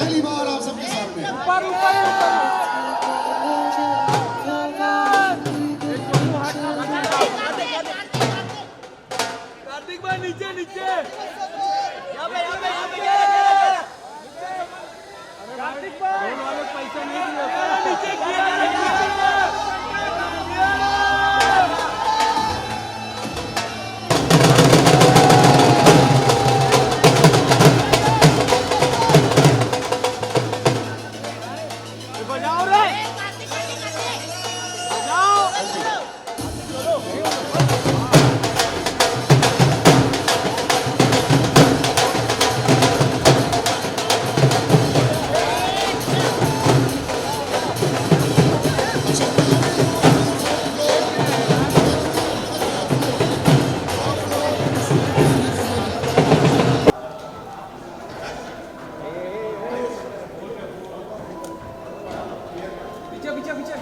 पहली बार आप सबके सामने ऊपर ऊपर कार्तिक भाई नीचे नीचे यहाँ पे कार्तिक भाई पैसा नहीं दिया नीचे किया बजाओ रे पीछे पीछे पीछे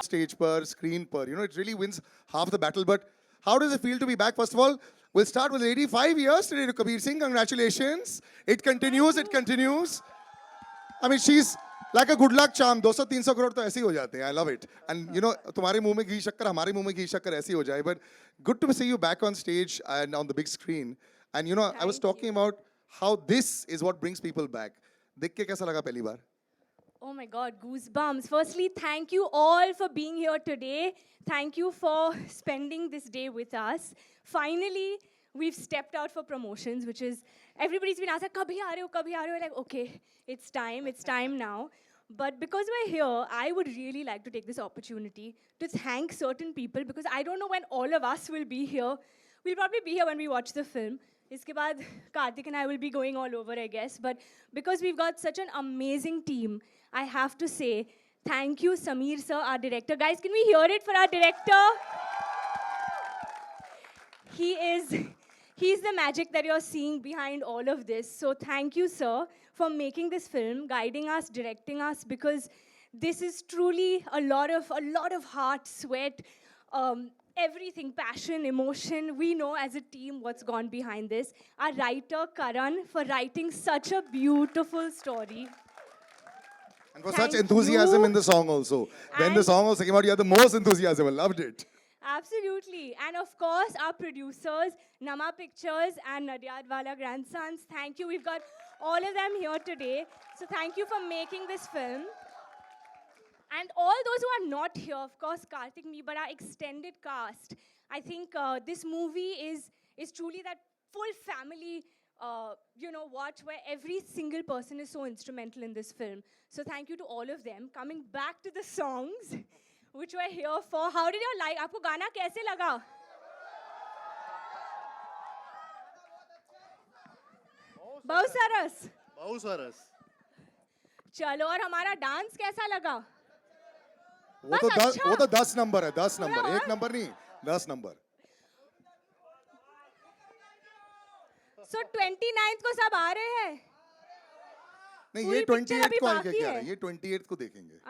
stage per, screen per. You know, it really wins half the battle. But how does it feel to be back? First of all, we'll start with 85 years today to Kabir Singh. Congratulations. It continues, it continues. I mean, she's like a good luck charm. 200-300 crore तो ऐसे ही हो जाते हैं. I love it. And you know, तुम्हारे मुंह में घी शक्कर, हमारे मुंह में घी शक्कर ऐसे ही हो जाए. But good to see you back on stage and on the big screen. And you know, I was talking about how this is what brings people back. देख के कैसा लगा पहली बार? Oh my God, goosebumps. Firstly, thank you all for being here today. Thank you for spending this day with us. Finally, we've stepped out for promotions, which is, everybody's been asking, kabhi aa rahe ho, kabhi aa rahe ho? Like, okay, it's time now. But because we're here, I would really like to take this opportunity to thank certain people because I don't know when all of us will be here. We'll probably be here when we watch the film. Iske baad, Karthik and I will be going all over, I guess. But because we've got such an amazing team, I have to say, thank you, Sameer sir, our director. Guys, can we hear it for our director? He's the magic that you're seeing behind all of this. So thank you, sir, for making this film, guiding us, directing us, because this is truly a lot of heart, sweat, everything, passion, emotion. We know as a team what's gone behind this. Our writer, Karan, for writing such a beautiful story. And for such enthusiasm in the song also. When the song also came out, you had the most enthusiasm. I loved it. Absolutely. And of course, our producers, Nama Pictures and Nadyadwala Grandsons. Thank you. We've got all of them here today. So thank you for making this film. And all those who are not here, of course, Karthik, me, but our extended cast. I think this movie is truly that full family watch where every single person is so instrumental in this film. So thank you to all of them. Coming back to the songs, which we're here for. How did you like? Aapko गाना कैसे लगा? बहुत सरस. बहुत सरस. चलो, और हमारा dance कैसा लगा? वो तो बस 10 अच्छा. वो तो 10 नंबर है, 10 थोड़ा नंबर, एक और? नंबर नहीं, 10 नंबर. सो 29th को सब आ रहे हैं. नहीं, पूरी ये picture 28 अभी को आगे बाकी क्या है. रहा है, ये 28 को देखेंगे. एक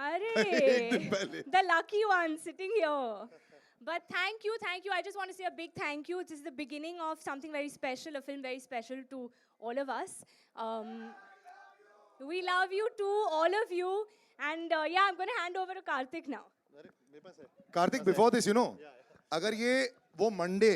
दिन Arey, पहले. the lucky one sitting here. But thank you, thank you. I just want to say a big thank you. This is the beginning of something very special, a film very special to all of us. We love you too, all of you. And yeah, I'm going to hand over to Karthik now. अरे मेरे पास है. Kartik, before this अगर ये वो Monday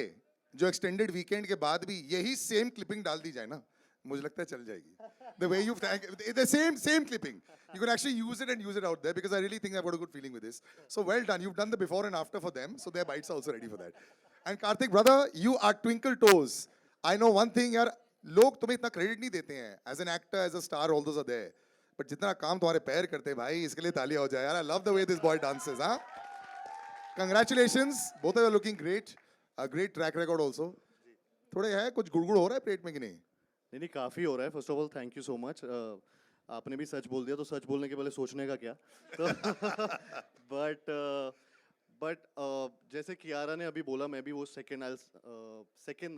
जो extended weekend के बाद भी यही सेम क्लिपिंग डाल दी जाए ना, मुझे लगता है चल जाएगी. The way you thank, the same clipping. You can actually use it and use it out there because I really think I've got a good feeling with this. So well done. You've done the before and after for them, so their bites are also ready for that. And Karthik, brother, you are twinkle toes. I know one thing, यार, लोग तुम्हें इतना credit नहीं देते हैं. As an actor, as a star, all those are there. But जितना काम तुम्हारे पैर करते हैं भाई, इसके लिए तालियां हो जाए यार. I love the way this boy dances, huh? Congratulations, both of you are looking great. A great track record also. थोड़े है कुछ गुड़गुड़ हो रहा है पेट में कि नहीं? नहीं नहीं, काफ़ी हो रहा है. First of all thank you so much. आपने भी सच बोल दिया, तो सच बोलने के पहले सोचने का क्या. तो बट जैसे कियारा ने अभी बोला, मैं भी वो second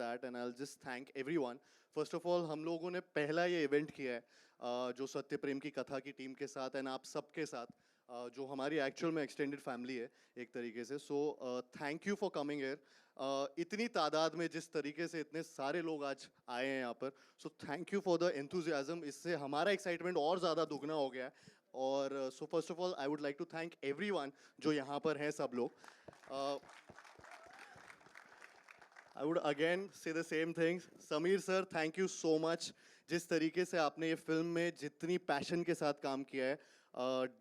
that and I just thank everyone. First of all हम लोगों ने पहला ये इवेंट किया है जो सत्य प्रेम की कथा की टीम के साथ एंड आप सबके साथ, जो हमारी एक्चुअल में एक्सटेंडेड फैमिली है एक तरीके से. सो thank you for coming here. इतनी तादाद में जिस तरीके से इतने सारे लोग आज आए हैं यहाँ पर, सो thank you for the enthusiasm. इससे हमारा एक्साइटमेंट और ज़्यादा दुगना हो गया है. और so first of all I would like to thank everyone जो यहाँ पर हैं सब लोग. I would again say the same things. Sameer sir, thank you so much. जिस तरीके से आपने ये फिल्म में जितनी पैशन के साथ काम किया है,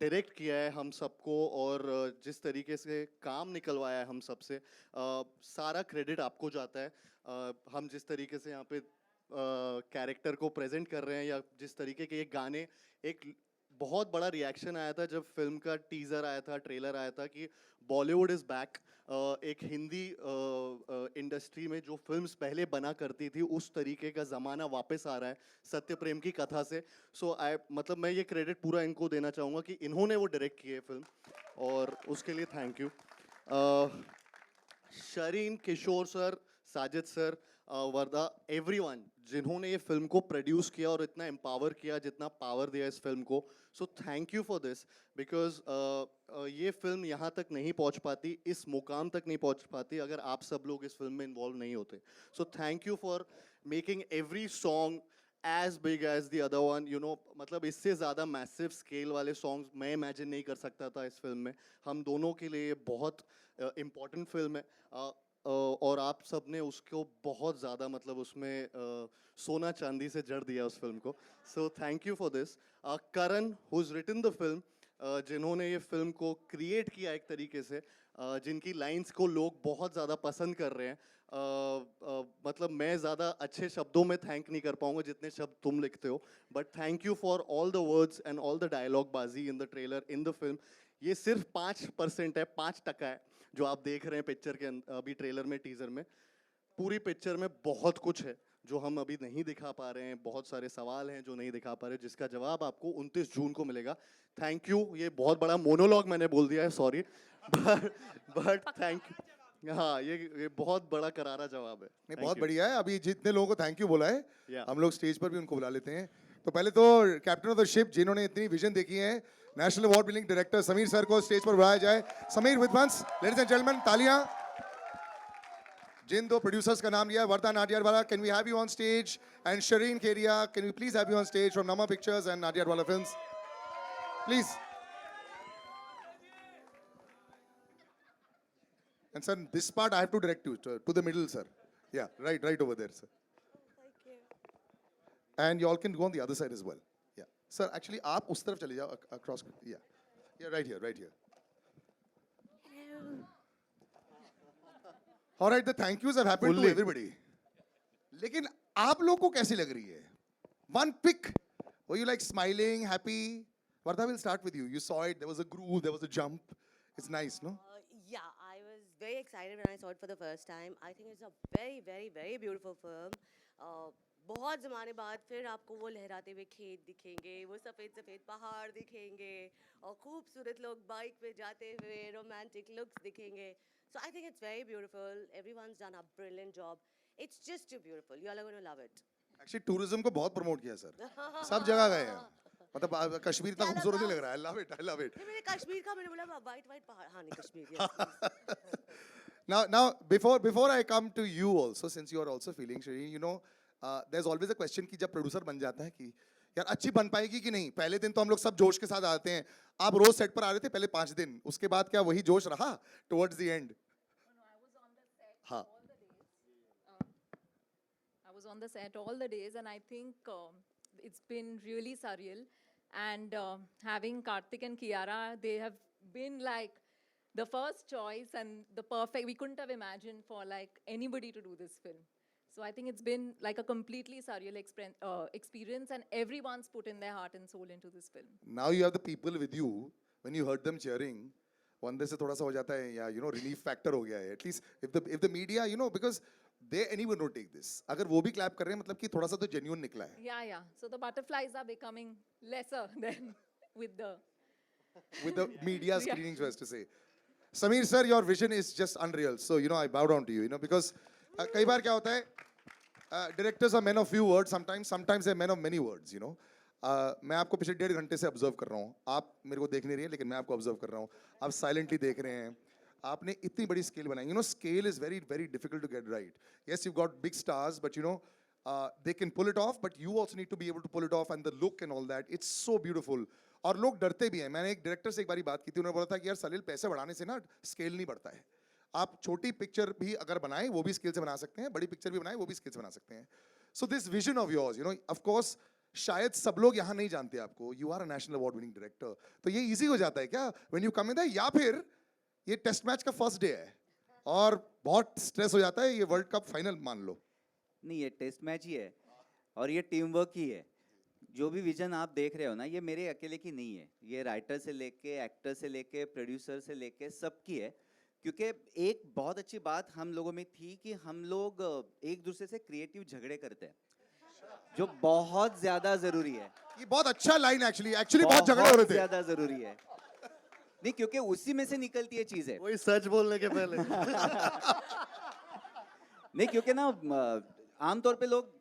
डायरेक्ट किया है हम सबको, और जिस तरीके से काम निकलवाया है हम सबसे, सारा क्रेडिट आपको जाता है. हम जिस तरीके से यहाँ पे कैरेक्टर को प्रेजेंट कर रहे हैं, या जिस तरीके के ये गाने, एक बहुत बड़ा रिएक्शन आया था जब फिल्म का टीज़र आया था, ट्रेलर आया था कि बॉलीवुड इज़ बैक. एक हिंदी इंडस्ट्री में जो फिल्म्स पहले बना करती थी, उस तरीके का ज़माना वापस आ रहा है सत्य प्रेम की कथा से. सो मतलब मैं ये क्रेडिट पूरा इनको देना चाहूँगा कि इन्होंने वो डायरेक्ट की है फिल्म, और उसके लिए thank you. Shareen, Kishore sir, Sajid sir, Warda, everyone जिन्होंने ये फिल्म को प्रोड्यूस किया और इतना एम्पावर किया, जितना पावर दिया इस फिल्म को. So thank you for this, because ये फिल्म यहाँ तक नहीं पहुँच पाती, इस मुकाम तक नहीं पहुँच पाती, अगर आप सब लोग इस फिल्म में इन्वॉल्व नहीं होते. सो thank you for making every song as big as the other one, you know. मतलब इससे ज़्यादा मैसिव स्केल वाले सॉन्ग्स मैं इमेजिन नहीं कर सकता था इस फिल्म में. हम दोनों के लिए ये बहुत इम्पॉर्टेंट फिल्म है, और आप सब ने उसको बहुत ज़्यादा मतलब उसमें सोना चांदी से जड़ दिया उस फिल्म को. So thank you for this. Karan, who is written the film, जिन्होंने ये फिल्म को क्रिएट किया एक तरीके से, जिनकी लाइंस को लोग बहुत ज़्यादा पसंद कर रहे हैं. मतलब मैं ज़्यादा अच्छे शब्दों में थैंक नहीं कर पाऊँगा जितने शब्द तुम लिखते हो, but thank you for all the words and all the dialogue बाजी in the trailer, in the film. ये सिर्फ 5% है, 5% है जो आप देख रहे हैं पिक्चर के अभी ट्रेलर में, टीज़र में. पूरी पिक्चर में बहुत कुछ है जो हम अभी नहीं दिखा पा रहे हैं. बहुत सारे सवाल हैं जो नहीं दिखा पा रहे, जिसका जवाब आपको 29 जून को मिलेगा. Thank you. ये बहुत बड़ा मोनोलॉग मैंने बोल दिया है, सॉरी, बट थैंक यू. हाँ, ये बहुत बड़ा करारा जवाब है. नहीं, बहुत बढ़िया है. अभी जितने लोगों को थैंक यू बोला है, Yeah. हम लोग स्टेज पर भी उनको बुला लेते हैं. तो पहले तो कैप्टन ऑफ द शिप जिन्होंने इतनी विजन देखी है, national award winning director Sameer sir को स्टेज पर बुलाया जाए. Sameer with once, ladies and gentlemen, तालियां. जिन दो प्रोड्यूसर्स का नाम लिया है, Warda Nadiadwala, can we have you on stage, and Shareen Kheria, can we please have you on stage from Nama pictures and Nadiadwala films, please. And sir, this part I have to direct you to the middle, sir. Yeah, right over there, sir. Thank you. And you all can go on the other side as well. Yeah, sir. Actually, आप उस तरफ चले जाओ across. Yeah, right here. All right, the thank yous have happened to everybody. लेकिन आप लोग को कैसी लग रही है? One pick. Were you like smiling, happy? Vardha, will start with you. You saw it. There was a groove. There was a jump. It's nice, no? Yeah, I was very excited when I saw it for the first time. I think it's a very, very, very beautiful film. बहुत ज़माने बाद फिर आपको वो लहराते हुए खेत दिखेंगे, वो सफ़ेद सफ़ेद पहाड़ दिखेंगे और खूबसूरत लोग बाइक पे जाते हुए रोमांटिक लुक्स दिखेंगे. So I think it's very beautiful. Everyone's done a brilliant job. It's just too beautiful. You all are going to love it. Actually tourism को बहुत प्रमोट किया सर सब जगह गए हैं मतलब कश्मीर इतना खूबसूरत नहीं लग रहा है आई लव इट नहीं, मैंने कश्मीर का मैंने बोला वाइट वाइट पहाड़. हाँ नहीं Kashmir. Yes. now before I come to you also since you are also feeling Shri, you know there's always a question कि जब प्रोड्यूसर बन जाता है कि यार अच्छी बन पाएगी कि नहीं. पहले दिन तो हम लोग सब जोश के साथ आते हैं. आप रोज सेट पर आ रहे थे पहले 5 दिन, उसके बाद क्या वही जोश रहा टुवर्ड्स द एंड? हाँ. I was on the set all the days, and I think it's been really surreal. And having Karthik and Kiara, they have been like the first choice and the perfect. We couldn't have imagined for like anybody to do this film. So I think it's been like a completely surreal experience, and everyone's put in their heart and soul into this film. Now you have the people with you. When you heard them cheering, वंदे से थोड़ा सा हो जाता है या relief factor हो गया है. At least if the media because anyone will take this. अगर वो भी clap कर रहे हैं मतलब कि थोड़ा सा तो genuine निकला है. Yeah. So the butterflies are becoming lesser than with the media screenings, was to say. Sameer sir, your vision is just unreal. So I bow down to you. Because कई बार क्या होता है, directors are men of few words. Sometimes they're men of many words. मैं आपको पिछले 1.5 घंटे से observe कर रहा हूँ. आप मेरे को देख नहीं रही हैं लेकिन मैं आपको ऑब्जर्व कर रहा हूँ. आप साइलेंटली देख रहे हैं. आपने इतनी बड़ी स्केल बनाई. Scale is very very difficult to get right. Yes, you've got big stars, but they can pull it off. But you also need to be able to pull it off, and the look and all that. It's so beautiful. और लोग डरते भी हैं. मैंने एक director से एक बारी बात की थी. उन्होंने बोला था कि यार सलील पैसे बढ़ाने से ना स्केल नहीं बढ़ता है. आप छोटी पिक्चर भी अगर बनाएं वो भी स्केल से बना सकते हैं. बड़ी पिक्चर भी बनाएं वो भी स्केल से बना सकते हैं. So this vision of yours, of course. शायद सब लोग यहाँ नहीं जानते आपको. You are a national award winning director. तो ये इजी हो जाता है क्या व्हेन यू कम इन, या फिर ये टेस्ट मैच का फर्स्ट डे है और बहुत स्ट्रेस हो जाता है ये वर्ल्ड कप फाइनल मान लो? नहीं, ये टेस्ट मैच ही है और ये टीम वर्क ही है. जो भी विजन आप देख रहे हो ना, ये मेरे अकेले की नहीं है. ये राइटर से लेके एक्टर से लेके प्रोड्यूसर से लेके सबकी है. क्योंकि एक बहुत अच्छी बात हम लोगों में थी कि हम लोग एक दूसरे से क्रिएटिव झगड़े करते हैं, जो बहुत ज्यादा जरूरी है. ये बहुत अच्छा लाइन एक्चुअली बहुत झगड़े हो रहे थे. ज्यादा जरूरी है. नहीं, क्योंकि उसी में से निकलती है चीजें. वही सच बोलने के पहले. नहीं, क्योंकि ना आमतौर पे लोग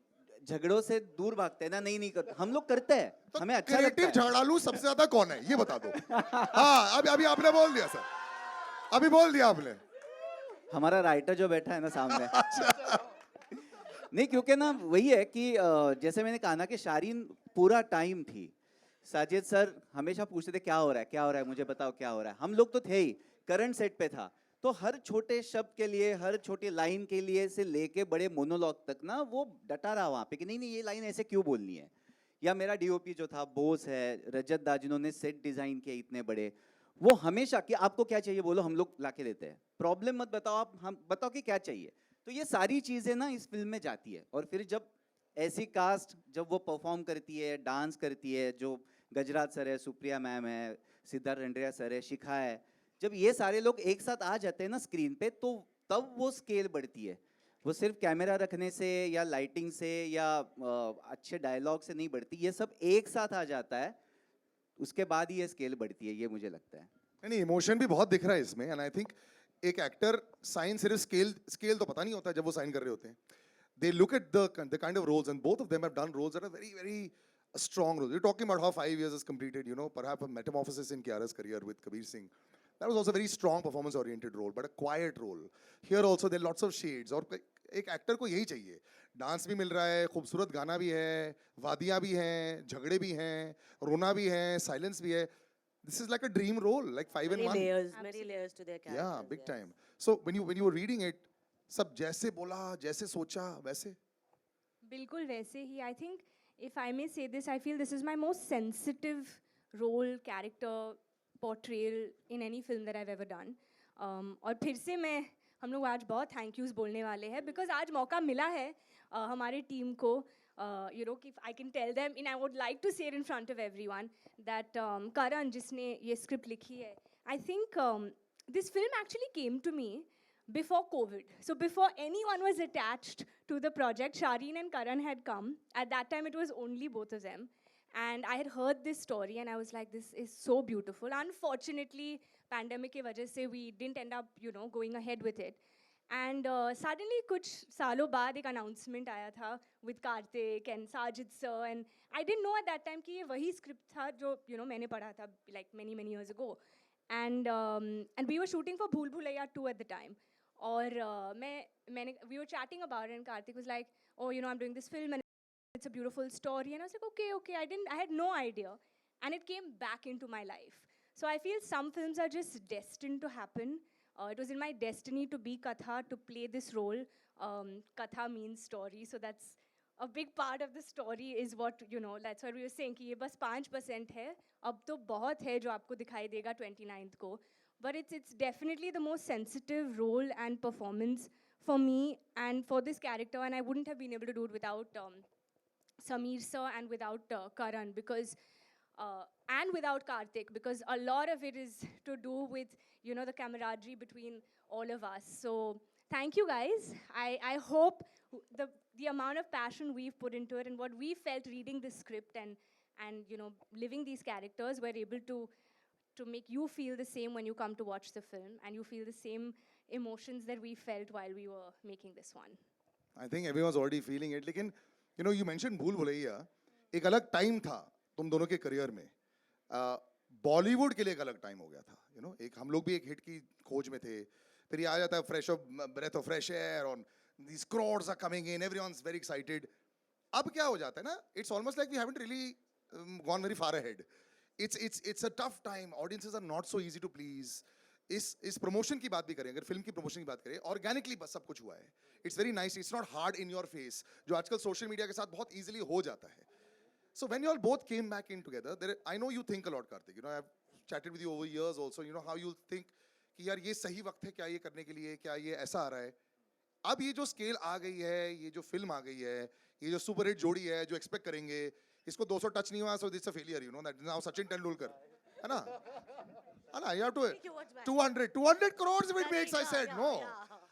झगड़ों से दूर भागते हैं ना. नहीं करते, हम लोग करते हैं. हमें अच्छा लगता क्रिएटिव है. झगड़ालू सबसे ज्यादा कौन है ये बता दो. हाँ, अभी आपने बोल दिया सर. अभी बोल दिया आपने. हमारा राइटर जो बैठा है ना सामने. नहीं, क्योंकि ना वही है कि जैसे मैंने कहा ना कि शारीन पूरा टाइम थी. साजिद सर हमेशा पूछते थे क्या हो रहा है, मुझे बताओ क्या हो रहा है. हम लोग तो थे ही, करंट सेट पे था, तो हर छोटे शब्द के लिए, हर छोटी लाइन के लिए से लेके बड़े मोनोलॉग तक ना वो डटा रहा वहाँ पे कि नहीं ये लाइन ऐसे क्यों बोलनी है. या मेरा डीओपी जो था बोस है, रजत दा, जिन्होंने सेट डिजाइन किए इतने बड़े, वो हमेशा कि आपको क्या चाहिए बोलो, हम लोग लाके देते हैं. प्रॉब्लम मत बताओ, आप हम बताओ कि क्या चाहिए. तो ये सारी चीजें ना इस फिल्म में जाती है. और फिर जब ऐसी कास्ट जब वो परफॉर्म करती है, डांस करती है, जो गजराज सर है, सुप्रिया मैम है, सिद्धार्थ रंड्रिया सर है, शिखा है, जब ये सारे लोग एक साथ आ जाते हैं ना स्क्रीन पे, तो तब वो स्केल बढ़ती है. वो सिर्फ कैमरा रखने से या लाइटिंग से या अच्छे डायलॉग से नहीं बढ़ती. ये सब एक साथ आ जाता है, उसके बाद ही ये स्केल बढ़ती है. ये मुझे लगता है. नहीं, इमोशन भी बहुत दिख रहा है इसमें. एंड आई थिंक एक एक्टर साइन सिर्फ स्केल तो पता नहीं होता जब वो साइन कर रहे होते हैं. They look at the kind of roles, and both of them have done roles that are very, very strong roles. You're talking about how 5 years is completed, perhaps a metamorphosis in Kiara's career with Kabir Singh. That was also a very strong performance-oriented role, but a quiet role. Here also there are lots of shades. और एक actor को यही चाहिए. Dance भी मिल रहा है, खूबसूरत गाना भी है, वादियाँ भी हैं, झगड़े भी हैं, रोना भी है, साइलेंस भी है. This is like a dream role, like 5 in 1. Many layers to their characters. Yeah, big yes. time. So when you were reading it, सब जैसे बोला, जैसे सोचा, वैसे? बिल्कुल वैसे ही. I think if I may say this, I feel this is my most sensitive role, character, portrayal in any film that I've ever done. और फिर से हम लोग आज बहुत थैंक यूज़ बोलने वाले हैं because आज मौका मिला है हमारे टीम को, कि I can tell them, and I would like to say it in front of everyone, that Karan जिसने ये स्क्रिप्ट लिखी है, I think this film actually came to me before COVID. So before anyone was attached to the project, Shireen and Karan had come. At that time, it was only both of them. And I had heard this story and I was like, this is so beautiful. Unfortunately, pandemic ke wajah se we didn't end up, going ahead with it. And suddenly, कुछ सालों बाद एक announcement आया था with Karthik and Sajid sir, and I didn't know at that time कि ये वही script था जो मैंने पढ़ा था like many years ago, and we were shooting for Bhool Bhulaiya 2 at the time, और we were chatting about it and Karthik was like, oh I'm doing this film and it's a beautiful story, and I was like okay, I had no idea, and it came back into my life. So I feel some films are just destined to happen. It was in my destiny to be Katha, to play this role. Katha means story, so that's a big part of the story is what, that's what we were saying, कि ये बस 5% है, अब तो बहुत है जो आपको दिखाई देगा 29th को. But it's definitely the most sensitive role and performance for me and for this character, and I wouldn't have been able to do it without Sameer sir and without Karan, because and without Karthik, because a lot of it is to do with the camaraderie between all of us. So thank you guys. I hope the amount of passion we've put into it and what we felt reading this script and living these characters, we're able to make you feel the same when you come to watch the film, and you feel the same emotions that we felt while we were making this one. I think everyone's already feeling it. लेकिन you mentioned भूल भुलैया, एक अलग time था तुम दोनों के career में. बॉलीवुड के लिए एक अलग टाइम हो गया था. एक हम लोग भी एक हिट की खोज में थे. फिर ये आ जाता है fresh of breath of fresh air और these crowds are coming in, everyone's very excited. अब क्या हो जाता है ना, it's almost like we haven't really gone very far ahead. It's a tough time. Audiences are not so easy to please. इस promotion की बात भी करें, अगर फिल्म की प्रमोशन की बात करें, ऑर्गेनिकली बस सब कुछ हुआ है. It's very nice, it's not hard in your face, जो आजकल सोशल मीडिया के साथ बहुत इजीली हो जाता है. So when you all both came back in together, I know you think a lot, Karthik. I've chatted with you over years also. How you think कि यार ये सही वक्त है क्या ये करने के लिए, क्या ये ऐसा आ रहा है. अब ये जो स्केल आ गई है, ये जो फिल्म आ गई है, ये जो सुपर हिट जोड़ी है, जो एक्सपेक्ट करेंगे, इसको 200 टच नहीं हुआ, so it's a failure. That now Sachin Tendulkar, है ना? You have to 200 crores if it makes. I said no.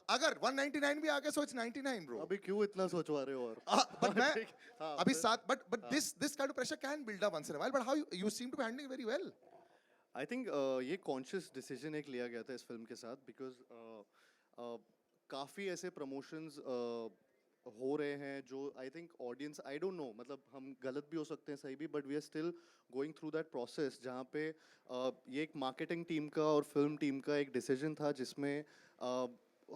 अगर 199 भी आ गया, so it's 99, bro. अभी क्यों इतना सोचवा रहे हो और? But मैं अभी साथ, but this kind of pressure can build up once in a while. But how you seem to be handling it very well. I think ये conscious decision एक लिया गया था इस फिल्म के साथ, because काफ़ी ऐसे promotions हो रहे हैं जो I think audience, I don't know, मतलब हम गलत भी हो सकते हैं, सही भी, but we are still going through that process जहाँ पे ये एक marketing team का और film team का एक decision था जिसमें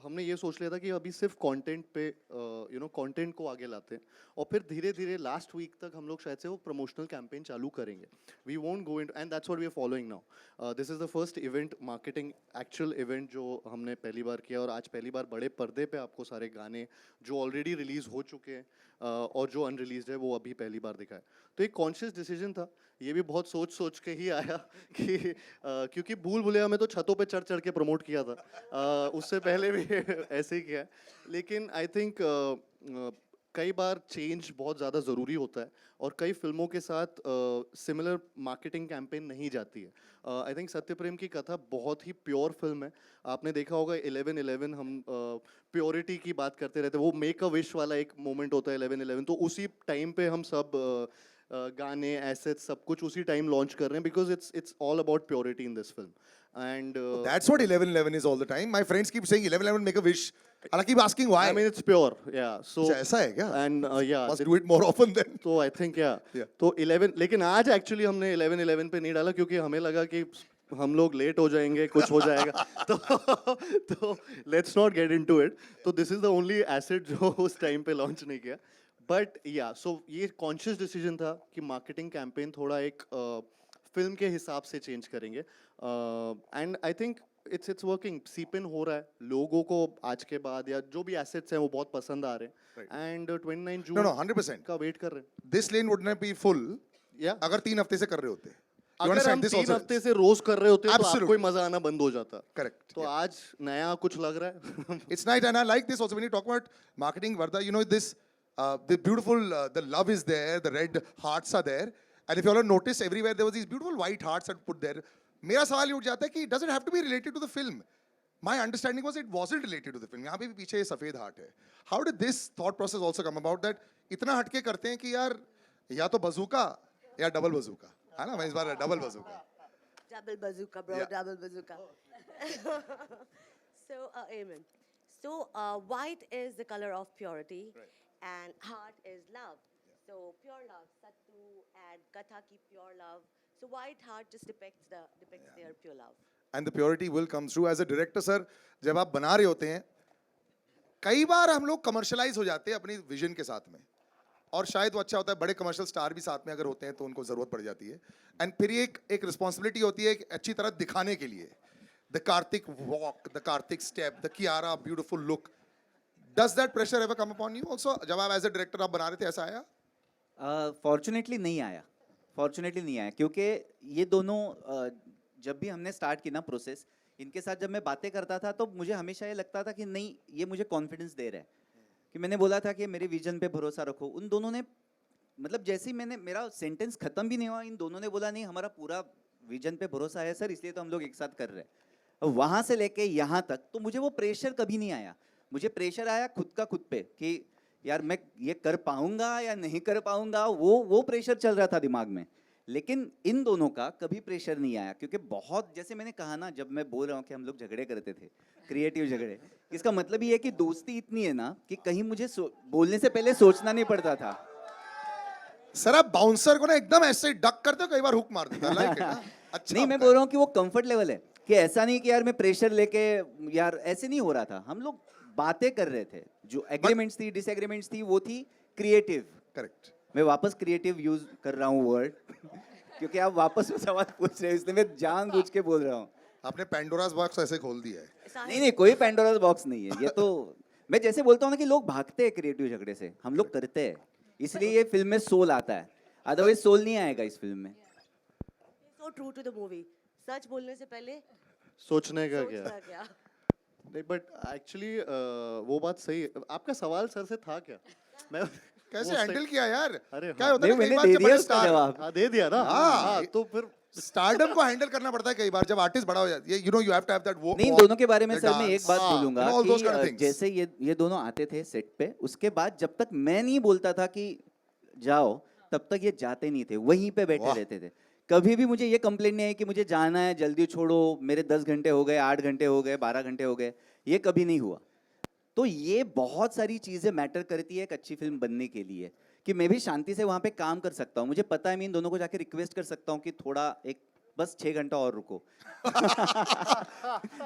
हमने ये सोच लिया था कि अभी सिर्फ कंटेंट पे कंटेंट को आगे लाते हैं और फिर धीरे धीरे लास्ट वीक तक हम लोग शायद से वो प्रमोशनल कैंपेन चालू करेंगे. We won't go in, and that's what we are following now. This is the first event, marketing actual event जो हमने पहली बार किया, और आज पहली बार बड़े पर्दे पे आपको सारे गाने जो ऑलरेडी रिलीज हो चुके हैं और जो अनरिलीज्ड है वो अभी पहली बार दिखा है. तो एक कॉन्शियस डिसीजन था, ये भी बहुत सोच के ही आया कि क्योंकि भूल भुलैया में तो छतों पे चढ़ के प्रमोट किया था, उससे पहले भी ऐसे ही किया है. लेकिन आई थिंक कई बार चेंज बहुत ज़्यादा ज़रूरी होता है और कई फिल्मों के साथ सिमिलर मार्केटिंग कैंपेन नहीं जाती है. आई थिंक सत्य प्रेम की कथा बहुत ही प्योर फिल्म है. आपने देखा होगा 11/11 हम प्योरिटी की बात करते रहते हैं, वो मेक अ विश वाला एक मोमेंट होता है 11/11, तो उसी टाइम पे हम सब गाने, एसेट्स, सब कुछ उसी टाइम लॉन्च कर रहे हैं, because it's all about purity in this film. And that's what 11/11 is all the time. My friends keep saying 11/11 make a wish, and I keep asking why. I mean it's pure, yeah. So ऐसा है क्या? And yeah, must do it more often then. So I think yeah. Yeah. तो 11, लेकिन आज actually हमने 11/11 पे नहीं डाला क्योंकि हमें लगा कि हम लोग लेट हो जाएंगे, कुछ हो जाएगा. तो let's not get into it. तो this is the only asset जो उस टाइम पे लॉन्च नहीं किया. But yeah, so ये conscious decision था कि मार्केटिंग कैंपेन थोड़ा एक फिल्म के हिसाब से चेंज करेंगे. And I think it's working. सीपिन हो रहा है, लोगों को आज के बाद या जो भी एसेट्स हैं वो बहुत पसंद आ रहे हैं. एंड 29 जून No, 100% का वेट कर रहे हैं. This lane would not be full. Yeah. अगर 3 हफ्ते से कर रहे होते. You अगर हम understand this 3 also? हफ्ते से रोज कर रहे होते तो Absolutely. आपको ही मजा आना बंद हो जाता. Correct. तो Yeah. आज नया कुछ लग रहा है. It's nice, and I like this also when you talk about marketing, Vardha. This the beautiful the love is there, the red hearts are there, and if you all have noticed, everywhere there was these beautiful white hearts that put there. मेरा सवाल ये उठ जाता है कि does it have to be related to the film? my understanding was it wasn't related to the film. यहाँ पे भी पीछे ये सफेद हार्ट है. How did this thought process also come about that इतना हटके करते हैं कि यार या तो बजूका या डबल बजूका है ना. मैं इस बार double बजूका. Double bazooka, bro. Yeah. Double bazooka. So, amen. So, white is the color of purity, and heart is love. So, pure love, Sattu and Katha ki pure love. So, white heart just depicts their pure love. And the purity will come through. As a director, sir, जब आप बना रहे होते हैं, कई बार हम लोग commercialise हो जाते हैं अपनी विजन के साथ में. और शायद वो अच्छा होता है, बड़े कमर्शियल स्टार भी साथ में अगर होते हैं तो उनको जरूरत पड़ जाती है. एंड फिर ये एक रिस्पॉन्सिबिलिटी होती है एक अच्छी तरह दिखाने के लिए. The Kartik walk, the Kartik step, the Kiara beautiful look. Does that pressure ever come upon you also? जब आप एज ए डायरेक्टर आप बना रहे थे, ऐसा आया? फॉर्चुनेटली नहीं आया. फॉर्चुनेटली नहीं आया क्योंकि ये दोनों जब भी हमने स्टार्ट की ना प्रोसेस, इनके साथ जब मैं बातें करता था तो मुझे हमेशा ये लगता था कि नहीं, ये मुझे कॉन्फिडेंस दे रहा है. कि मैंने बोला था कि मेरे विजन पे भरोसा रखो. उन दोनों ने मतलब जैसे ही मैंने, मेरा सेंटेंस खत्म भी नहीं हुआ, इन दोनों ने बोला नहीं, हमारा पूरा विजन पे भरोसा है सर, इसलिए तो हम लोग एक साथ कर रहे हैं. और वहाँ से लेके यहाँ तक तो मुझे वो प्रेशर कभी नहीं आया. मुझे प्रेशर आया खुद पे कि यार मैं ये कर पाऊंगा या नहीं कर पाऊंगा, वो प्रेशर चल रहा था दिमाग में. लेकिन इन दोनों का कभी प्रेशर नहीं आया क्योंकि बहुत, जैसे मैंने कहा ना, जब मैं बोल रहा हूँ कि हम लोग झगड़े करते थे, क्रिएटिव झगड़े, इसका मतलब ये है कि दोस्ती इतनी है ना कि कहीं मुझे बोलने से पहले सोचना नहीं पड़ता था. सर आप बाउंसर को ना एकदम ऐसे डक करते हो, कई बार हुक मार देता है. Like it, हाँ? अच्छा नहीं, मैं बोल रहा हूँ कि वो कंफर्ट लेवल है कि ऐसा नहीं कि यार मैं प्रेशर लेके, यार ऐसे नहीं हो रहा था. हम लोग बातें कर रहे थे, जो एग्रीमेंट्स थी, डिसएग्रीमेंट्स थी, वो थी क्रिएटिव. करेक्ट. मैं वापस क्रिएटिव यूज कर रहा हूँ वर्ड क्योंकि आप वापस वो सवाल पूछ रहे हो, इसलिए मैं जानबूझ के बोल रहा हूँ. आपने पैंडोरास बॉक्स ऐसे खोल दिया है. नहीं, कोई पैंडोरास बॉक्स नहीं है ये तो. मैं जैसे बोलता हूँ ना कि लोग भागते हैं क्रिएटिव झगड़े से, हम लोग करते हैं, इसलिए ये फिल्म में सोल आता है. अदरवाइज सोल नहीं आएगा इस फिल्म में. So true to the movie. सच बोलने से पहले सोचने का क्या? सोचना क्या? नहीं, बट एक्चुअली वो बात सही है. आपका सवाल सर से था क्या? मैं कैसे हैंडल किया यार? अरे क्या हाँ. होता है नहीं, ना, कई मैंने बार दे जब दिया बड़े उसका स्टार, जवाब. हाँ, दे दिया ना. हाँ. हाँ, तो फिर स्टारडम को हैंडल करना पड़ता है कई बार जब आर्टिस्ट बड़ा हो जाता है. You know, you have to have that वो. नहीं, इन दोनों के बारे में सर मैं एक बात हाँ, बोलूंगा all those कि kind of things. जैसे ये दोनों आते थे सेट पे, उसके बाद जब तक मैं नहीं बोलता था कि जाओ, तब तक ये जाते नहीं थे, वहीं पे बैठे वाह. रहते थे. कभी भी मुझे ये कंप्लेंट नहीं है कि मुझे जाना है, जल्दी छोड़ो, मेरे 10 घंटे हो गए, 8 घंटे हो गए, 12 घंटे हो गए. ये कभी नहीं हुआ. तो ये बहुत सारी चीजें मैटर करती है एक अच्छी फिल्म बनने के लिए, कि मैं भी शांति से वहाँ पे काम कर सकता हूँ. मुझे पता है मैं इन दोनों को जाके रिक्वेस्ट कर सकता हूँ कि थोड़ा एक बस 6 घंटा और रुको.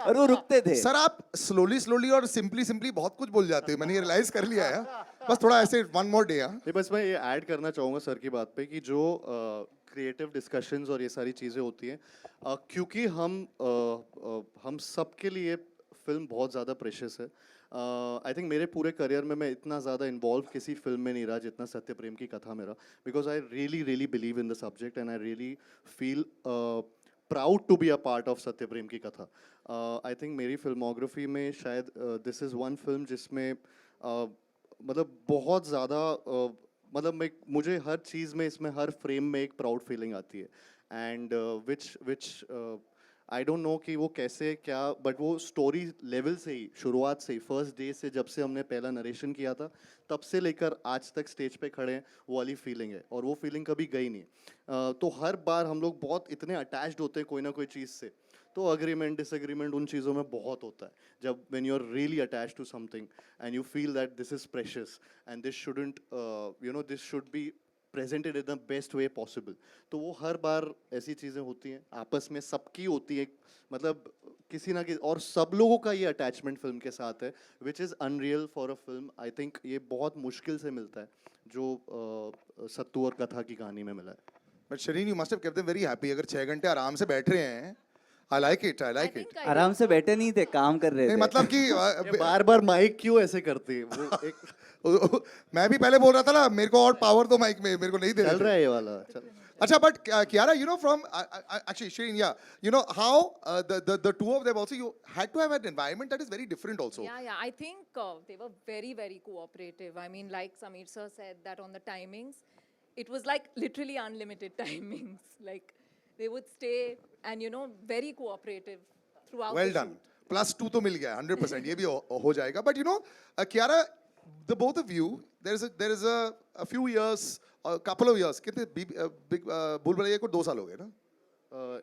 और वो रुकते थे. सर आप स्लोली और सिंपली बहुत कुछ बोल जाते हैं, मैंने ये रियलाइज कर लिया है. बस थोड़ा ऐसे वन मोर डे. नहीं, बस मैं ये ऐड करना चाहूँगा सर की बात पे कि जो क्रिएटिव डिस्कशंस और ये सारी चीज़ें होती हैं, क्योंकि हम सबके लिए फिल्म बहुत ज़्यादा प्रेशियस है. आई थिंक मेरे पूरे करियर में मैं इतना ज़्यादा इन्वॉल्व किसी फिल्म में नहीं रहा जितना सत्य प्रेम की कथा मेरा, because I really believe in the subject and I really feel proud to be a part of Satya Prem Ki कथा. आई थिंक मेरी फिल्मोग्राफी में शायद दिस इज़ वन फिल्म जिसमें मतलब बहुत ज़्यादा मतलब मुझे हर चीज़ में, इसमें हर फ्रेम में एक प्राउड फीलिंग आती है. And which I don't know कि वो कैसे क्या, बट वो स्टोरी लेवल से ही, शुरुआत से ही, फर्स्ट डे से, जब से हमने पहला नरेशन किया था तब से लेकर आज तक स्टेज पे खड़े हैं, वो वाली फीलिंग है और वो फीलिंग कभी गई नहीं. तो हर बार हम लोग बहुत इतने अटैच्ड होते हैं कोई ना कोई चीज़ से, तो अग्रीमेंट डिसएग्रीमेंट उन चीज़ों में बहुत होता है. जब when you are really attached to something and you feel that this is precious and this shouldn't, you know, this should be presented in the best way possible, तो वो हर बार ऐसी चीज़ें होती हैं, आपस में सबकी होती है, मतलब किसी ना किसी, और सब लोगों का ये अटैचमेंट फिल्म के साथ है, which is unreal for a film. I think ये बहुत मुश्किल से मिलता है जो सत्तू और कथा की कहानी में मिला है. But Shareen, you must have kept them very happy. अगर 6 घंटे आराम से बैठ रहे हैं, आई लाइक इट. आराम से बैठे नहीं थे, काम कर रहे नहीं थे. मतलब कि ये बार बार माइक क्यों ऐसे करती है? वो एक मैं भी पहले बोल रहा था ना, मेरे को और पावर दो माइक में, मेरे को नहीं दे रहे चल थे. रहा है ये वाला. चल. अच्छा, but Kiara, you know, from actually Shireen, yeah, you know how the two of them also, you had to have an environment that is very different also. Yeah. I think they were very cooperative. I mean, like Sameer sir said that on the timings, it was like literally unlimited timings. Like they would stay and, you know, very cooperative throughout. Well the done. shoot. +2 तो मिल गया 100%, ये भी हो जाएगा. But you know, Kiara, the both of you, there is a few years, a couple of years. कितने big भूल भुलैया को 2 साल हो गए ना?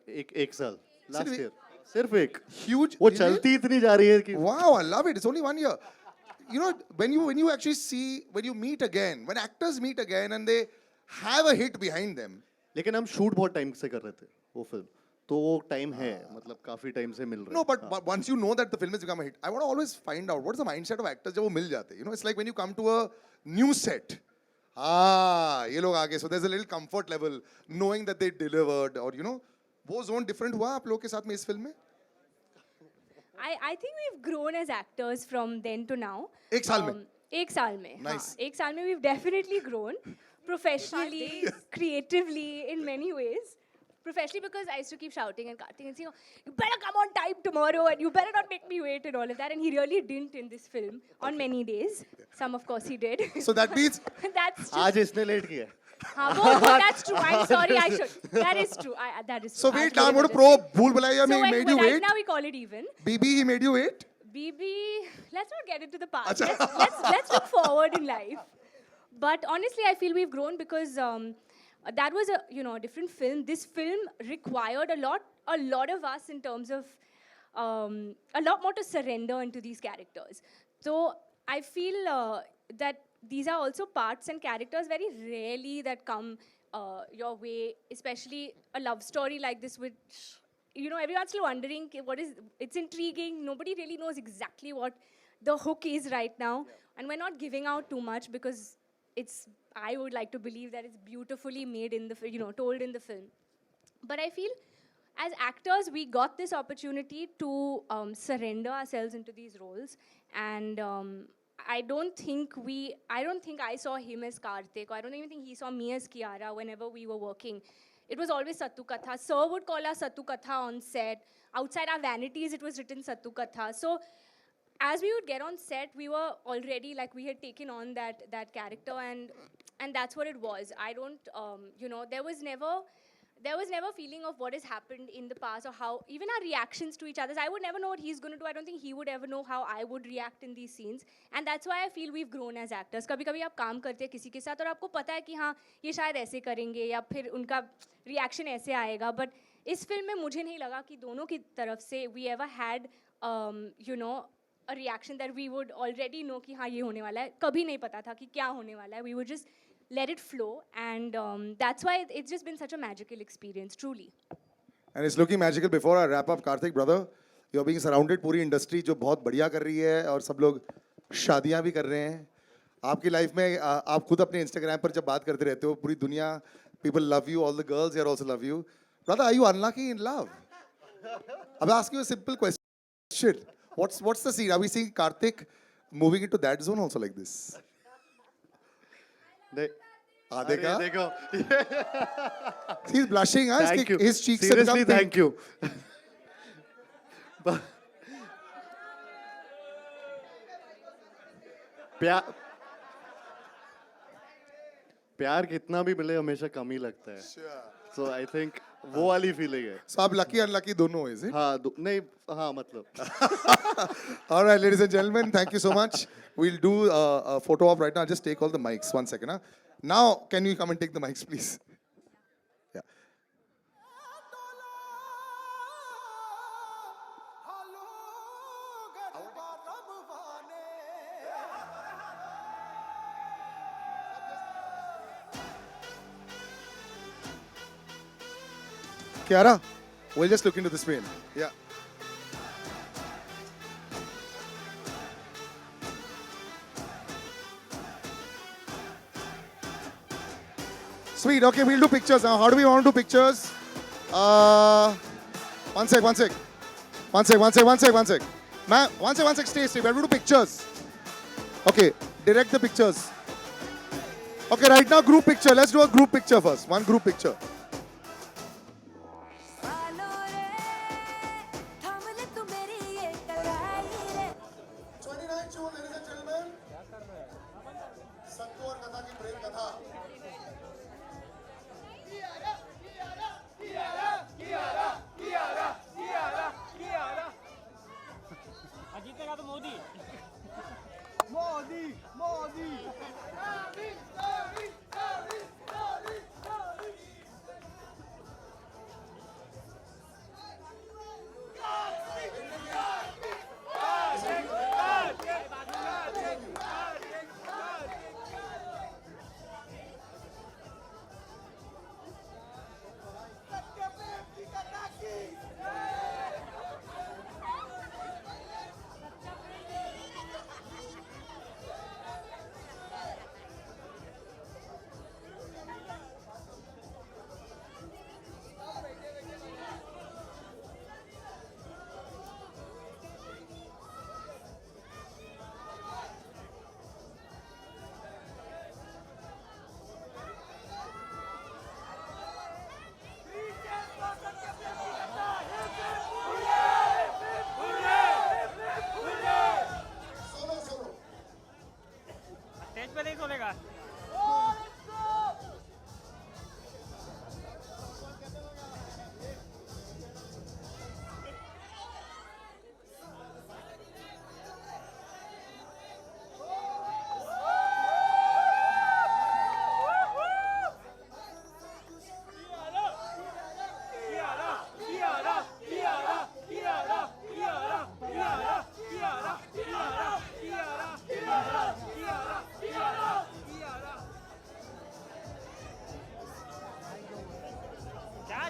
एक साल लास्ट सिर्फ ईयर, सिर्फ एक. Huge. वो really? चलती इतनी जा रही है कि Wow, I love it. It's only 1 year. You know, when you actually see, when you meet again, when actors meet again and they have a hit behind them. लेकिन हम शूट बहुत टाइम से कर रहे थे वो फिल्म, तो वो टाइम है, मतलब काफी टाइम से मिल रहा है. No, but once you know that the film has become a hit, I want to always find out what's the mindset of actors जब वो मिल जाते हैं. You know, it's like when you come to a new set. ये लोग आगे. So there's a little comfort level knowing that they delivered, or you know, वो zone different हुआ आप लोग के साथ में इस फिल्म में? I think we've grown as actors from then to now. एक साल में? एक साल में. Nice. हाँ, एक साल में we've definitely grown professionally, creatively, in many ways. Professionally, because I used to keep shouting and Kartik and saying, you better come on time tomorrow and you better not make me wait and all of that. And he really didn't in this film on many days. Some, of course, he did. So that means That's just, आज इसने late किया. हाँ, that's true. I'm sorry, I should. That is true. That is true. so wait, now I'm I'll going to give it probe. भूल Bhulaiyaa So में when, made you right wait. now we call it even. BB he made you wait. BB, let's not get into the past. Let's look forward in life. But honestly, I feel we've grown because that was a different film. This film required a lot of us in terms of a lot more to surrender into these characters. So I feel that these are also parts and characters very rarely that come your way, especially a love story like this, which everyone's still wondering it's intriguing. Nobody really knows exactly what the hook is right now, and we're not giving out too much because I would like to believe that it's beautifully made in the told in the film. But I feel as actors we got this opportunity to surrender ourselves into these roles, and I don't think I saw him as Kartik, or I don't even think he saw me as Kiara whenever we were working. It was always Sattu Katha. Sir would call us Sattu Katha on set. Outside our vanities, it was written Sattu Katha. So as we would get on set, we were already we had taken on that character, and that's what it was. I don't, there was never feeling of what has happened in the past or how even our reactions to each other. I would never know what he's going to do. I don't think he would ever know how I would react in these scenes. And that's why I feel we've grown as actors. कभी-कभी आप काम करते हैं किसी के साथ और आपको पता है कि हाँ ये शायद ऐसे करेंगे या फिर उनका reaction ऐसे आएगा. But इस फिल्म में मुझे नहीं लगा कि दोनों की तरफ से we ever had a reaction that we would already know कि हाँ ये होने वाला है. कभी नहीं पता था कि क्या होने वाला है. We would just let it flow, and that's why it's just been such a magical experience, truly. And it's looking magical. Before I wrap up, Kartik, brother, you're being surrounded पूरी industry जो बहुत बढ़िया कर रही है और सब लोग शादियां भी कर रहे हैं. आपकी लाइफ में आप खुद अपने Instagram पर जब बात करते रहते हो, पूरी दुनिया, people love you, all the girls here also love you. Brother, are you unlucky in love? I'll ask you a simple question. What's the scene? Are we seeing Kartik moving into that zone also like this? देखो देखो. He's blushing, huh? Thank you. His cheeks Seriously, have become thank you. प्यार कितना भी मिले हमेशा कम ही लगता है. So I think वो वाली फीलिंग है. So आप lucky unlucky दोनों is it? हाँ नहीं हाँ मतलब. All right, ladies and gentlemen, thank you so much. We'll do a photo op right now. I'll just take all the mics. 1 second. Huh? Now, can you come and take the mics, please? Yeah. Kiara, we'll just look into the screen. Yeah. Sweet. Okay, we'll do pictures now. How do we want to do pictures? One sec. Man, one sec. Stay. We'll do pictures. Okay, direct the pictures. Okay, right now group picture. Let's do a group picture first. One group picture.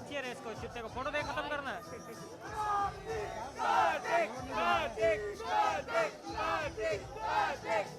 चाहिए रे इसको शिफ्टे को photo दे खत्म करना है कार्तिक कार्तिक कार्तिक कार्तिक कार्तिक